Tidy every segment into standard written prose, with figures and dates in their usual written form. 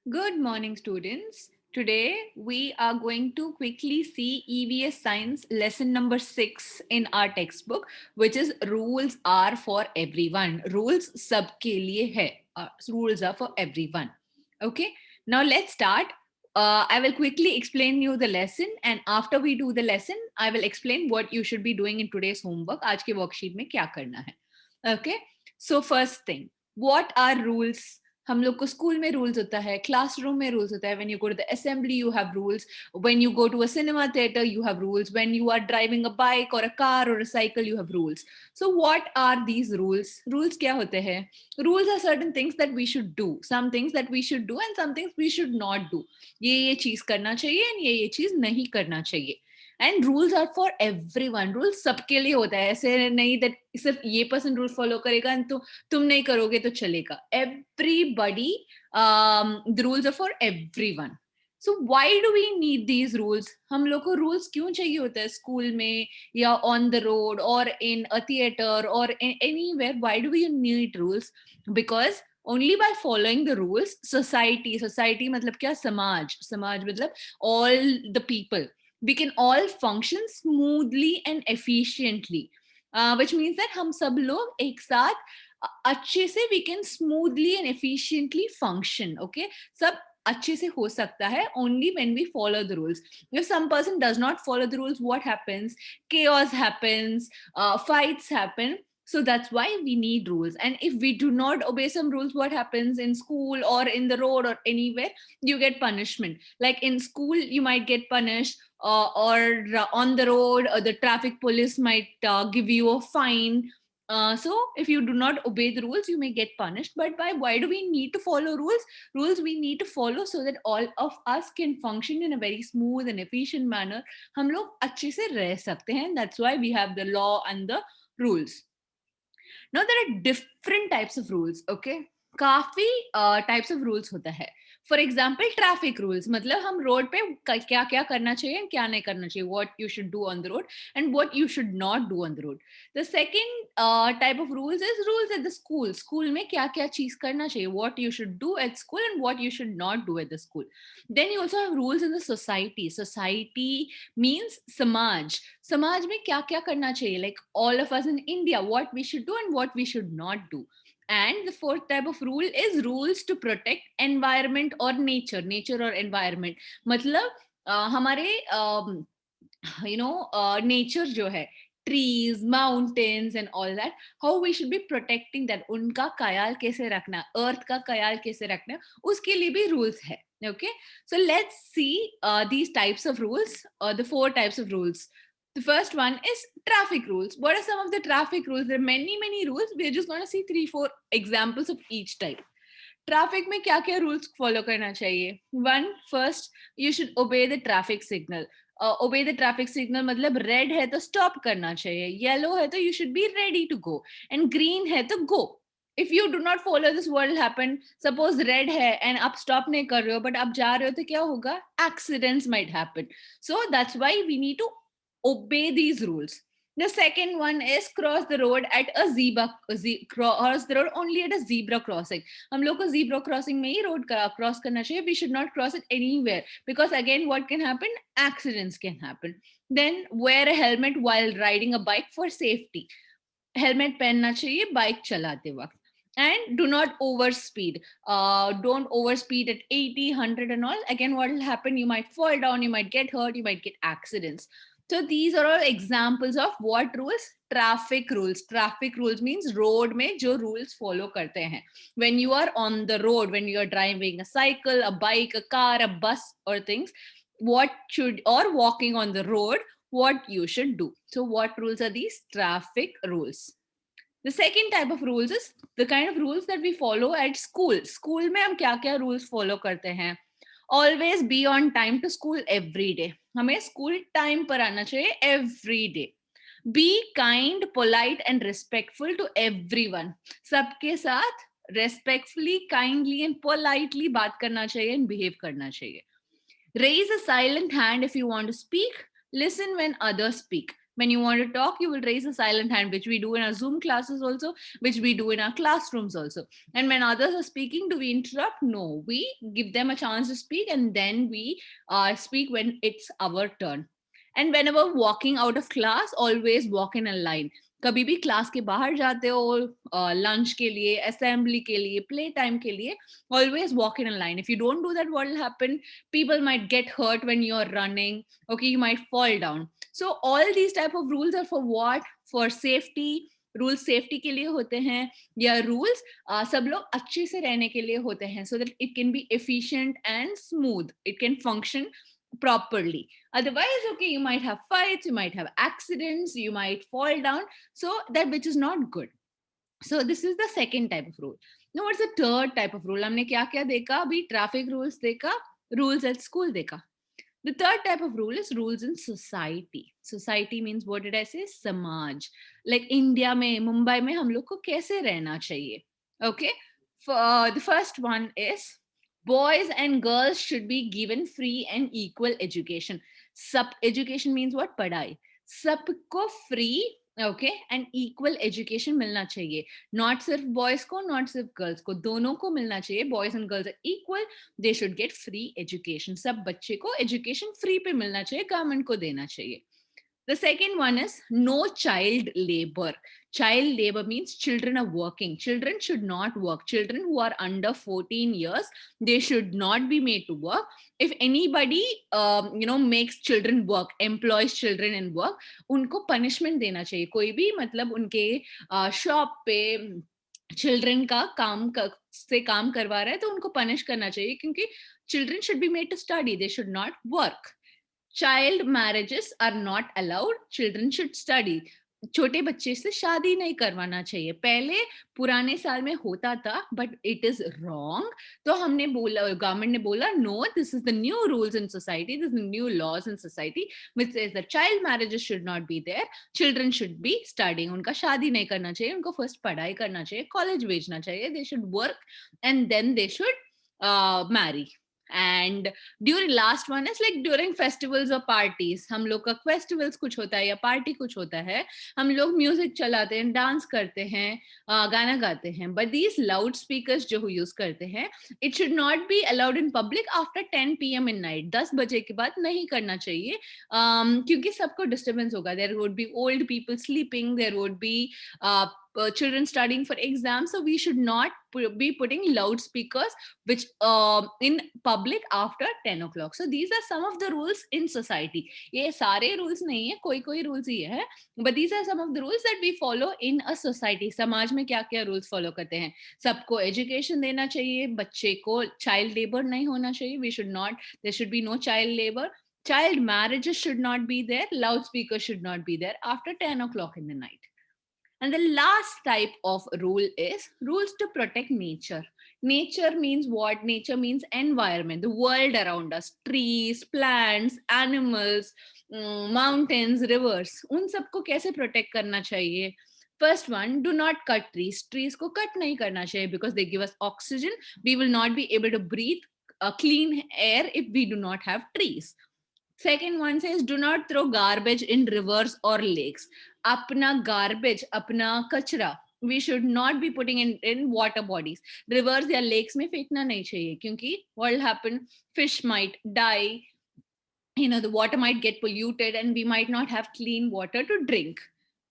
Good morning, students. Today, we are going to quickly see EVS Science lesson number 6 in our textbook, which is Rules Are for Everyone. Rules sabke liye hai. Rules are for everyone. Okay, now let's start. I will quickly explain you the lesson, and after we do the lesson, I will explain what you should be doing in today's homework. आज के worksheet में क्या करना है. Okay, so first thing, what are rules? हम लोग को school में रूल्स होता है, क्लासरूम में रूल्स होता है. When you go to the assembly you have rules, when you go to a cinema theatre you have rules, when you are driving a bike और अ कार और a cycle you have rules. So what are these rules? Rules क्या होते हैं? Rules are certain things that we should do, some things that we should do and some things we should not do. ये चीज करना चाहिए and ये चीज नहीं करना चाहिए. And rules are for everyone. Rules सबके लिए होता है. ऐसे नहीं दैट सिर्फ ये पर्सन रूल फॉलो करेगा एंड तो तुम नहीं करोगे तो चलेगा. Everybody, the rules are for everyone. So why do we need these rules? हम लोग को रूल्स क्यों चाहिए होता है स्कूल में या ऑन द रोड और इन अ थिएटर और anywhere? Why do we need rules? Because only by following the rules, society मतलब क्या? समाज मतलब all the people, we can all function smoothly and efficiently, which means that हम सब लोग एक साथ अच्छे से we can smoothly and efficiently function. Okay, सब अच्छे से हो सकता है only when we follow the rules. If some person does not follow the rules, what happens? Chaos happens, fights happen. So that's why we need rules. And if we do not obey some rules, what happens in school or in the road or anywhere? You get punishment. Like in school you might get punished, or on the road, the traffic police might give you a fine. So if you do not obey the rules you may get punished. But why do we need to follow rules? Rules we need to follow so that all of us can function in a very smooth and efficient manner. हम लोग अच्छे से रह सकते हैं. That's why we have the law and the rules. Now there are different types of rules. Okay, काफी types of rules होता है. फॉर एग्जाम्पल ट्रैफिक रूल्स, मतलब हम रोड पे क्या क्या करना चाहिए and क्या नहीं करना चाहिए. What you should do on the road and what you should not do on the road. The second type of rules is rules at the school. School में क्या क्या चीज करना चाहिए, what you should do at school and what you should not do at the school. Then you also have rules in the society. Society means samaj. समाज में क्या क्या करना चाहिए, like all of us in India, what we should do and what we should not do. And the fourth type of rule is rules to protect environment or nature or environment. मतलब हमारे nature जो है, trees, mountains and all that, how we should be protecting that, उनका ख्याल कैसे रखना, earth का ख्याल कैसे रखना, उसके लिए भी rules है. Okay, so let's see these types of rules, the four types of rules. The first one is traffic rules. What are some of the traffic rules? There are many rules. We're just going to see 3-4 examples of each type. Traffic में क्या क्या rules follow करना चाहिए? One, first, you should obey the traffic signal. Obey the traffic signal मतलब red है तो stop करना चाहिए, येलो है तो you should be ready to go, and green है तो go. If you do not follow this, what will happen? Suppose red है एंड आप स्टॉप नहीं कर रहे हो बट आप जा रहे हो तो क्या होगा? Accidents might happen. So that's why we need to obey these rules. The second one is cross the road at a cross the road only at a zebra crossing. हम लोग को zebra crossing में ही road cross करना चाहिए. We should not cross it anywhere because again what can happen? Accidents can happen. Then wear a helmet while riding a bike for safety. Helmet पहनना चाहिए bike चलाते वक्त. And do not overspeed. Don't overspeed at 80, 100 and all. Again, what will happen? You might fall down, you might get hurt, you might get accidents. So these are all examples of what rules? Traffic rules. Traffic rules means road में जो rules follow करते हैं. When you are on the road, when you are driving a cycle, a bike, a car, a bus or things, what should, or walking on the road, what you should do. So what rules are these? Traffic rules. The second type of rules is the kind of rules that we follow at school. School में हम क्या क्या rules follow करते हैं? Always be on time to school every day. हमें school time पर आना चाहिए every day. Be kind, polite and respectful to everyone. सबके साथ respectfully, kindly and politely बात करना चाहिए and behave करना चाहिए. Raise a silent hand if you want to speak. Listen when others speak. When you want to talk, you will raise a silent hand, which we do in our Zoom classes also, which we do in our classrooms also. And when others are speaking, do we interrupt? No, we give them a chance to speak, and then we speak when it's our turn. And whenever walking out of class, always walk in a line. कभी भी class के बाहर जाते हो, lunch के लिए, assembly के लिए, प्ले टाइम के लिए, always walk in a line. If you don't do that, what will happen? People might get hurt when you're running. Okay, you might fall down. So all these type of rules are for what? For safety. Rules safety के लिए होते हैं, या rules सब लोग अच्छे से रहने के लिए होते हैं, so that it can be efficient and smooth, it can function properly. Otherwise, okay, you might have fights, you might have accidents, you might fall down, so that which is not good. So this is the second type of rule. Now what's the third type of rule? हमने क्या क्या देखा अभी? Traffic rules देखा, rules at school देखा. The third type of rule is rules in society. Society means, what did I say? Samaj. Like India में, Mumbai में हम लोग को कैसे रहना चाहिए? Okay. The first one is boys and girls should be given free and equal education. Sub education means what? पढ़ाई. सबको free, okay, and equal education मिलना चाहिए. नॉट सिर्फ बॉयज को, नॉट सिर्फ गर्ल्स को, दोनों को मिलना चाहिए. Boys and girls are equal, they should get free education. सब बच्चे को एजुकेशन फ्री पे मिलना चाहिए, गवर्नमेंट को देना चाहिए. The second one is no child labor. Child labor means children are working. Children should not work. Children who are under 14 years, they should not be made to work. If anybody, makes children work, employs children in work, उनको punishment देना चाहिए. कोई भी मतलब उनके shop पे children का से काम करवा रहा है, तो उनको punish करना चाहिए, क्योंकि children should be made to study. They should not work. Child marriages are not allowed. Children should study. छोटे बच्चे से शादी नहीं करवाना चाहिए. पहले पुराने साल में होता था, बट इट इज रॉन्ग. तो हमने बोला, गवर्नमेंट ने बोला, no, this is the new rules in society, this is new laws in society which says that child marriages should not be there, children should be studying. उनका शादी नहीं करना चाहिए, उनको फर्स्ट पढ़ाई करना चाहिए, कॉलेज भेजना चाहिए. They should work and then they should marry. And during last one is like during festivals or parties, हम लोग का festivals कुछ होता है या party कुछ होता है, हम लोग music चलाते हैं, dance करते हैं, गाना गाते हैं. But these loudspeakers जो use करते हैं, it should not be allowed in public after 10 PM in night. 10 बजे के बाद नहीं करना चाहिए, क्योंकि सबको disturbance होगा. There would be old people sleeping, there would be children studying for exams, so we should not be putting loudspeakers which in public after 10 o'clock. So these are some of the rules in society. ये सारे rules नहीं है, कोई rules ही है, but these are some of the rules that we follow in a society. समाज में क्या क्या rules follow करते हैं? सबको education देना चाहिए, बच्चे को child labor नहीं होना चाहिए. We should not, there should be no child labor. Child marriages should not be there. Loudspeakers should not be there after 10 o'clock in the night. And the last type of rule is rules to protect nature. Nature means what? Nature means environment, the world around us, trees, plants, animals, mountains, rivers. उन सबको कैसे protect करना चाहिए? First one, do not cut trees. Trees को cut नहीं करना चाहिए, because they give us oxygen. We will not be able to breathe clean air if we do not have trees. Second one says, do not throw garbage in rivers or lakes. अपना garbage, अपना कचरा, we should not be putting in water bodies. Rivers या lakes में फेंकना नहीं चाहिए, क्योंकि what will happen? Fish might die, the water might get polluted, and we might not have clean water to drink.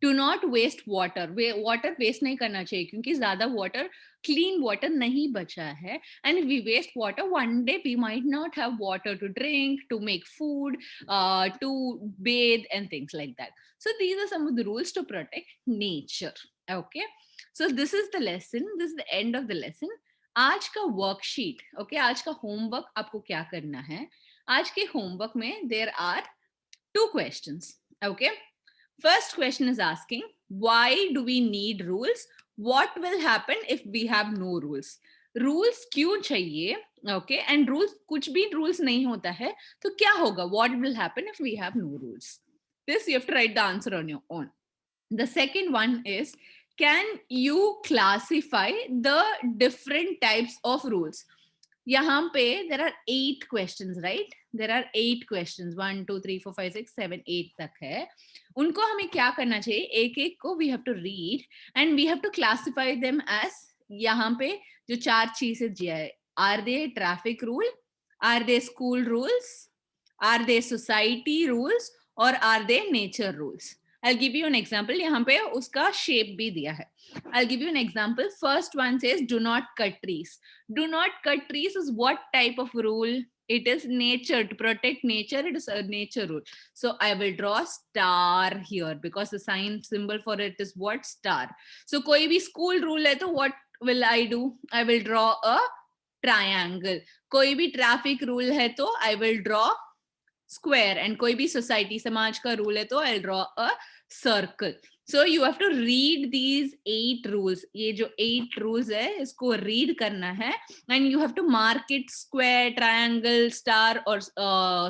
Do not waste water. Water waste नहीं करना चाहिए, क्योंकि ज़्यादा water, clean water नहीं बचा है. And if we waste water, one day we might not have water to drink, to make food, to bathe and things like that. So these are some of the rules to protect nature. Okay. So this is the lesson. This is the end of the lesson. आज का worksheet. Okay. आज का homework आपको क्या करना है? आज के homework में there are 2 questions. Okay. First question is asking, why do we need rules? What will happen if we have no rules? Rules क्यों चाहिए? Okay, and rules, कुछ भी rules नहीं होता है, तो क्या होगा? What will happen if we have no rules? This you have to write the answer on your own. The second one is, can you classify the different types of rules? यहाँ पे there are 8 questions, right? There are 8 questions, 1 2 3 4 5 6 7 8 तक है. उनको हमें क्या करना चाहिए, एक एक को we have to read and we have to classify them as, यहाँ पे जो 4 चीजें दिया है, are they traffic rule, are they school rules, are they society rules, or are they nature rules? I'll give you an example. यहाँ पे उसका shape भी दिया है. I'll give you an example. First one says do not cut trees. Do not cut trees is what type of rule? It is nature, to protect nature. It is a nature rule. So I will draw star here because the sign symbol for it is what? Star. So कोई भी school rule है तो what will I do? I will draw a triangle. कोई भी traffic rule है तो I will draw square. And कोई भी society समाज का rule है तो I'll draw a circle. So you have to read these 8 rules. ये जो 8 rules है इसको read करना है and you have to mark it square, triangle, star or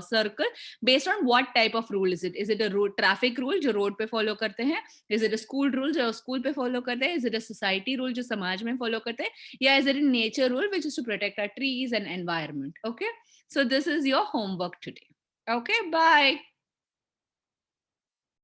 circle based on what type of rule is it. Is it a road traffic rule जो road पे follow करते हैं? Is it a school rule जो school पे follow करते हैं? Is it a society rule जो समाज में follow करते हैं? या is it a nature rule which is to protect our trees and environment? Okay, so this is your homework today. Okay, bye.